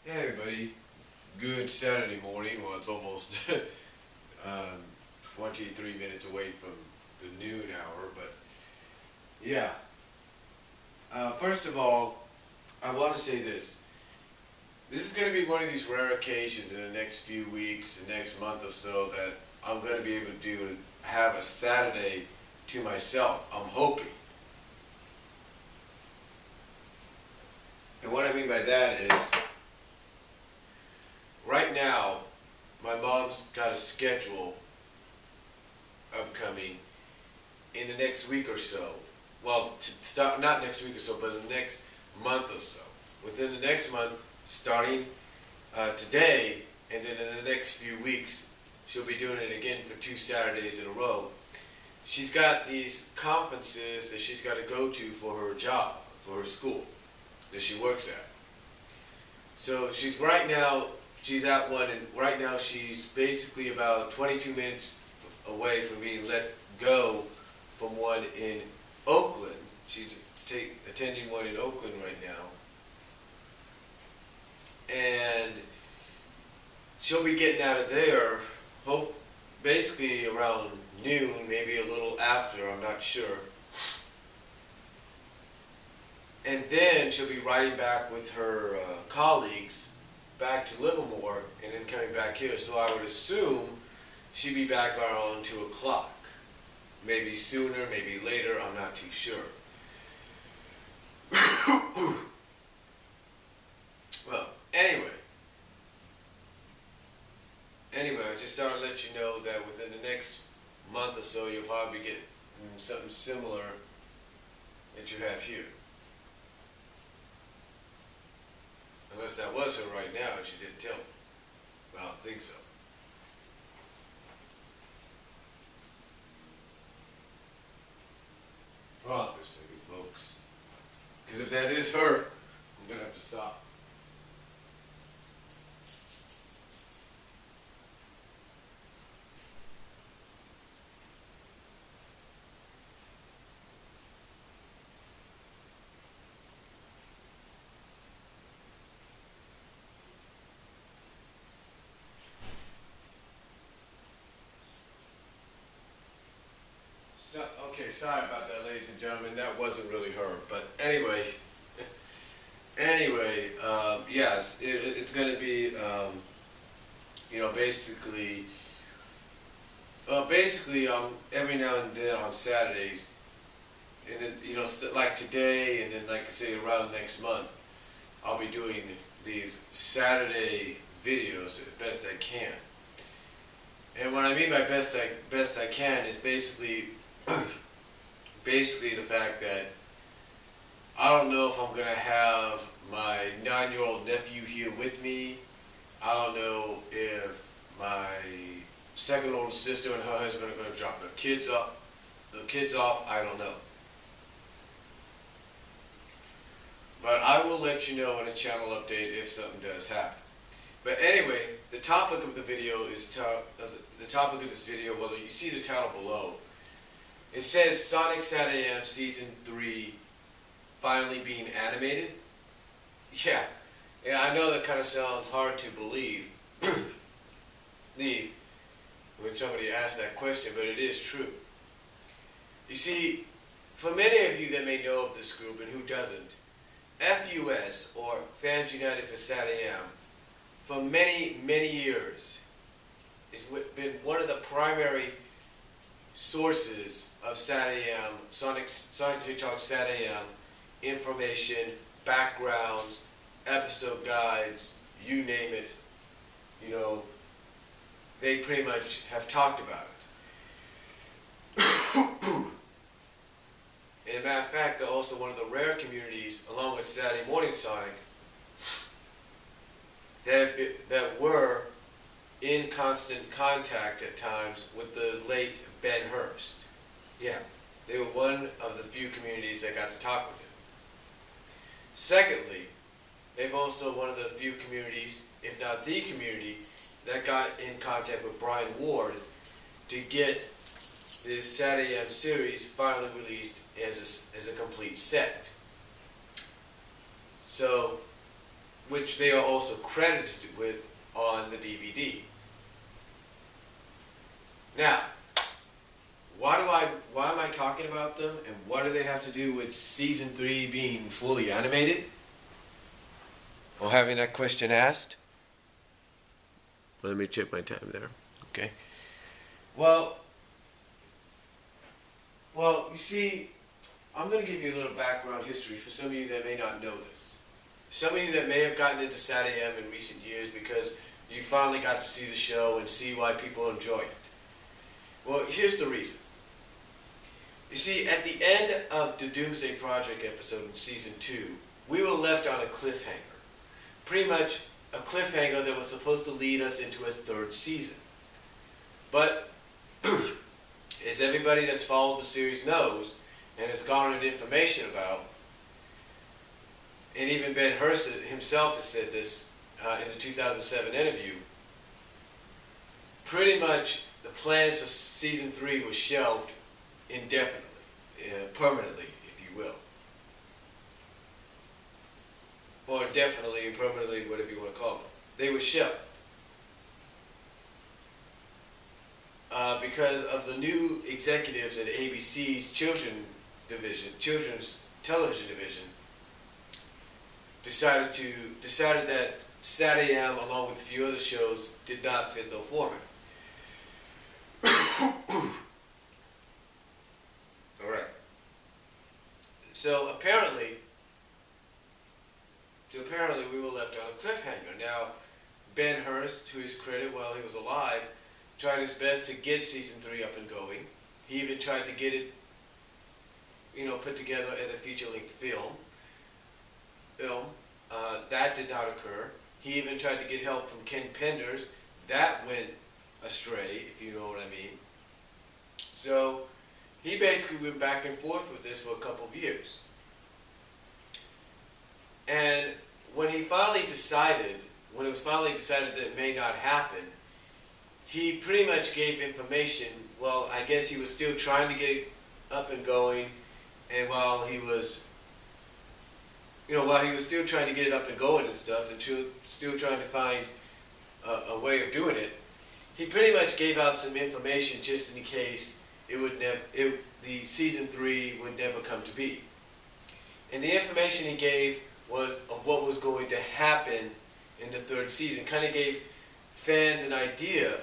Hey everybody, good Saturday morning. Well, it's almost 23 minutes away from the noon hour, but yeah. First of all, I want to say this. This is going to be one of these rare occasions in the next few weeks, the next month or so, that I'm going to be able to have a Saturday to myself. I'm hoping. And what I mean by that is, right now, my mom's got a schedule upcoming in the next week or so. Well, not next week or so, but the next month or so. Within the next month, starting today, and then in the next few weeks, she'll be doing it again for 2 Saturdays in a row. She's got these conferences that she's got to go to for her job, for her school that she works at. So she's at one, and right now she's basically about 22 minutes away from being let go from one in Oakland. She's attending one in Oakland right now. And she'll be getting out of there, basically around noon, maybe a little after, I'm not sure. And then she'll be riding back with her colleagues back to Livermore and then coming back here. So I would assume she'd be back around 2 o'clock. Maybe sooner, maybe later, I'm not too sure. Well, anyway, I just thought I'd let you know that within the next month or so, you'll probably get something similar that you have here. Unless that was her right now and she didn't tell me. But I don't think so. Obviously, folks. Because if that is her, I'm going to have to stop. Okay, sorry about that, ladies and gentlemen. That wasn't really her, but anyway, yes, it's going to be, basically, every now and then on Saturdays, and then like today, and then like I say around next month, I'll be doing these Saturday videos as best I can. And what I mean by best I can is basically the fact that I don't know if I'm going to have my 9-year-old nephew here with me. I don't know if my second oldest sister and her husband are going to drop their kids off. I don't know. But I will let you know in a channel update if something does happen. But anyway, the topic of the video is well, you see the title below. It says Sonic SatAM Season 3 finally being animated. Yeah, I know that kind of sounds hard to believe when somebody asks that question, but it is true. You see, for many of you that may know of this group and who doesn't, FUS, or Fans United for SatAM, for many, many years, has been one of the primary sources of SatAM, Sonic Hedgehog SatAM information, backgrounds, episode guides, you name it. They pretty much have talked about it. And as a matter of fact, they're also one of the rare communities, along with Saturday Morning Sonic, that were in constant contact at times with the late Ben Hurst. Yeah, they were one of the few communities that got to talk with him. Secondly, they've also one of the few communities, if not the community, that got in contact with Brian Ward to get this SatAM series finally released as a complete set. So which they are also credited with on the DVD. Now, why am I talking about them, and what do they have to do with season 3 being fully animated? Or having that question asked? Well, let me check my time there. Okay. Well, you see, I'm going to give you a little background history for some of you that may not know this. Some of you that may have gotten into SatAM in recent years because you finally got to see the show and see why people enjoy it. Well, here's the reason. You see, at the end of the Doomsday Project episode in Season 2, we were left on a cliffhanger. Pretty much a cliffhanger that was supposed to lead us into a 3rd season. But, as everybody that's followed the series knows, and has garnered information about, and even Ben Hurst himself has said this in the 2007 interview, pretty much the plans for Season 3 were shelved indefinitely, permanently, if you will. Or definitely, permanently, whatever you want to call it. They were shelved. Because of the new executives at ABC's children's television division, decided that SatAM, along with a few other shows, did not fit the format. All right. So apparently we were left on a cliffhanger. Now, Ben Hurst, to his credit, while he was alive, tried his best to get Season 3 up and going. He even tried to get it, put together as a feature-length film. That did not occur. He even tried to get help from Ken Penders. That went astray, if you know what I mean. So he basically went back and forth with this for a couple of years. And when it was finally decided that it may not happen, he pretty much gave information. Well, I guess he was still trying to get it up and going, and while he was still trying to get it up and going and stuff, and still trying to find a way of doing it, he pretty much gave out some information just in case the Season 3 would never come to be. And the information he gave was of what was going to happen in the 3rd season. Kind of gave fans an idea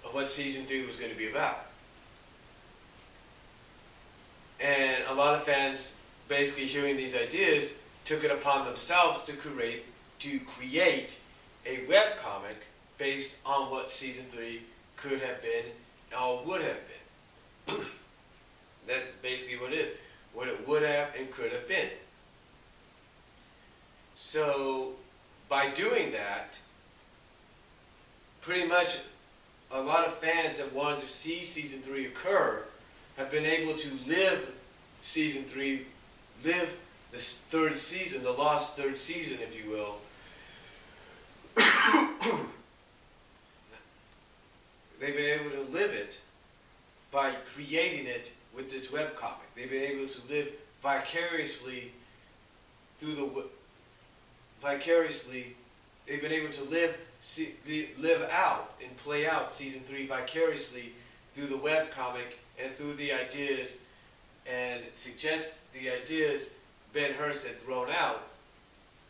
of what Season 3 was going to be about. And a lot of fans, basically hearing these ideas, took it upon themselves to create a webcomic based on what Season 3 could have been or would have been. That's basically what it is. What it would have and could have been. So, by doing that, pretty much a lot of fans that wanted to see Season 3 occur have been able to live Season 3, live this 3rd season, the lost 3rd season, if you will. They've been able to live it by creating it with this webcomic. They've been able to live vicariously through they've been able to live out and play out Season 3 vicariously through the webcomic and through the ideas and suggest the ideas Ben Hurst had thrown out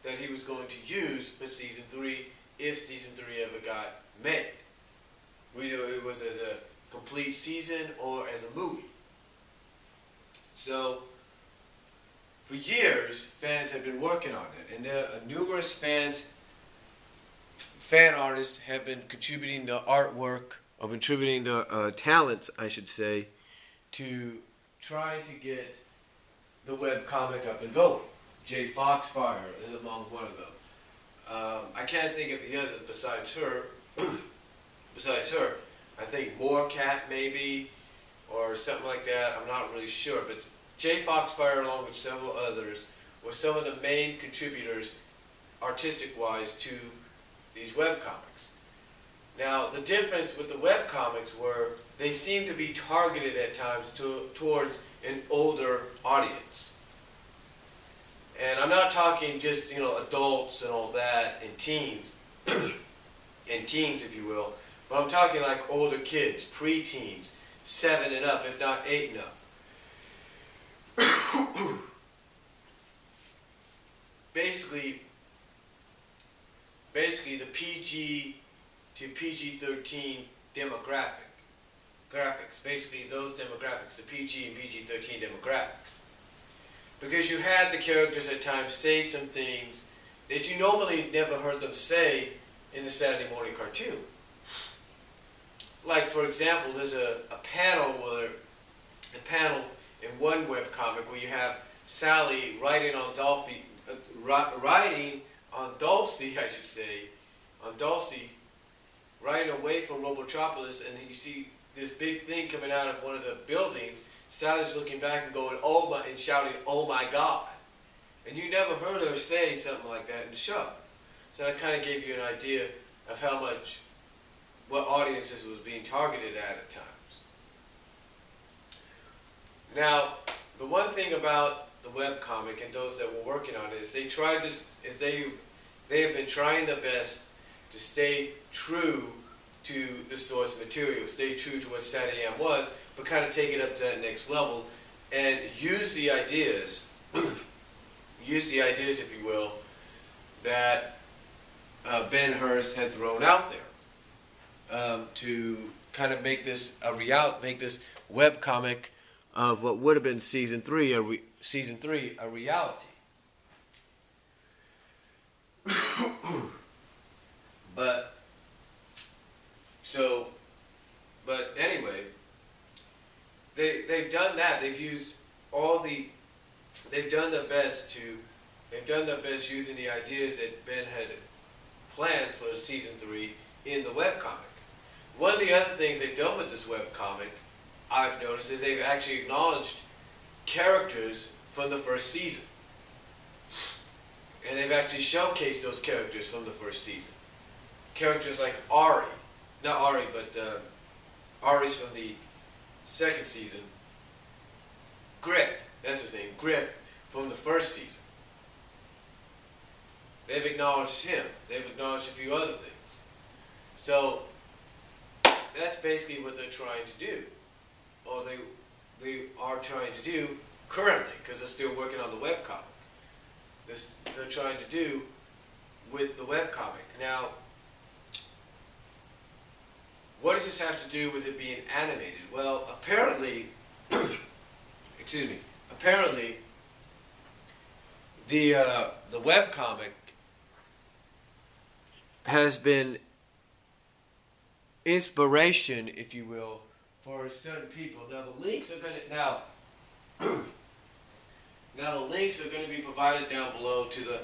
that he was going to use for Season 3 if Season 3 ever got made. Whether it was as a complete season or as a movie. So, for years, fans have been working on it, and there are numerous fan artists have been contributing the artwork, or contributing the talents, I should say, to try to get the webcomic up and going. Jay Foxfire is among one of them. I can't think of the others besides her. I think Moorcat maybe, or something like that. I'm not really sure, but Jay Foxfire, along with several others, were some of the main contributors, artistic-wise, to these webcomics. Now, the difference with the webcomics were they seemed to be targeted at times towards an older audience. And I'm not talking just, adults and all that, and teens, if you will, but I'm talking like older kids, pre-teens, 7 and up, if not 8 and up. Basically the PG to PG-13 graphics, basically those demographics, the PG and PG-13 demographics. Because you had the characters at times say some things that you normally never heard them say in the Saturday morning cartoon. Like, for example, there's a panel in one webcomic where you have Sally riding on Dulcie, riding away from Robotropolis, and you see this big thing coming out of one of the buildings. Sally's looking back and going, "Oh my," and shouting, "Oh my God!" And you never heard her say something like that in the show. So that kind of gave you an idea of what audiences was being targeted at times. Now, the one thing about the webcomic and those that were working on it is they have been trying their best to stay true to the source material, stay true to what SatAM was, but kind of take it up to that next level and use the ideas, if you will, that Ben Hurst had thrown out there to kind of make this webcomic of what would have been season 3 a reality. But anyway, they've done that. They've done their best using the ideas that Ben had planned for season 3 in the webcomic. One of the other things they've done with this webcomic, I've noticed, is they've actually acknowledged characters from the first season. And they've actually showcased those characters from the first season. Characters like Ari. Not Ari, but Ari's from the second season. Grip, that's his name, Grip, from the first season. They've acknowledged him. They've acknowledged a few other things. So, that's basically what they're trying to do. Or they are trying to do currently, because they're still working on the webcomic. They're trying to do with the webcomic. Now, what does this have to do with it being animated? Well, apparently, apparently, the webcomic has been inspiration, if you will, for certain people. Now the links are going to be provided down below to the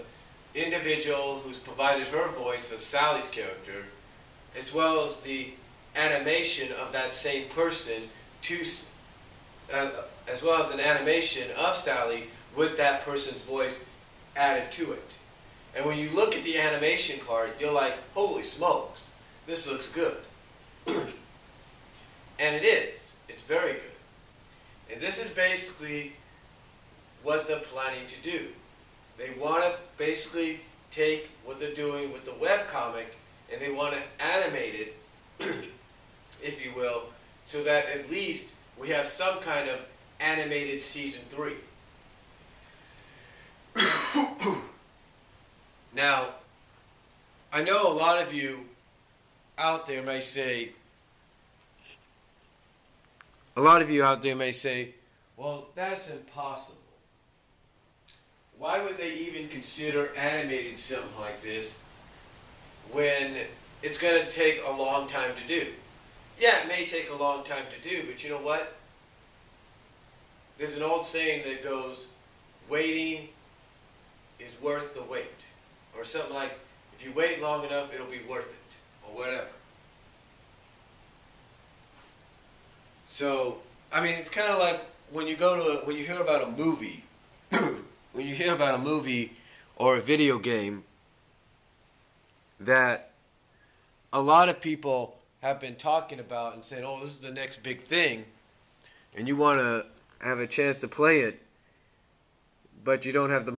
individual who's provided her voice for Sally's character, as well as the animation of that same person as well as an animation of Sally with that person's voice added to it. And when you look at the animation part, you're like, holy smokes, this looks good. And it is. It's very good. And this is basically what they're planning to do. They want to basically take what they're doing with the webcomic and they want to animate it, if you will, so that at least we have some kind of animated season 3. Now, I know a lot of you out there may say, well, that's impossible. Why would they even consider animating something like this when it's going to take a long time to do? Yeah, it may take a long time to do, but you know what? There's an old saying that goes, waiting is worth the wait. Or something like, if you wait long enough, it'll be worth it. Or whatever. So, I mean, it's kind of like when you hear about a movie, when you hear about a movie or a video game that a lot of people have been talking about and saying, oh, this is the next big thing, and you want to have a chance to play it, but you don't have the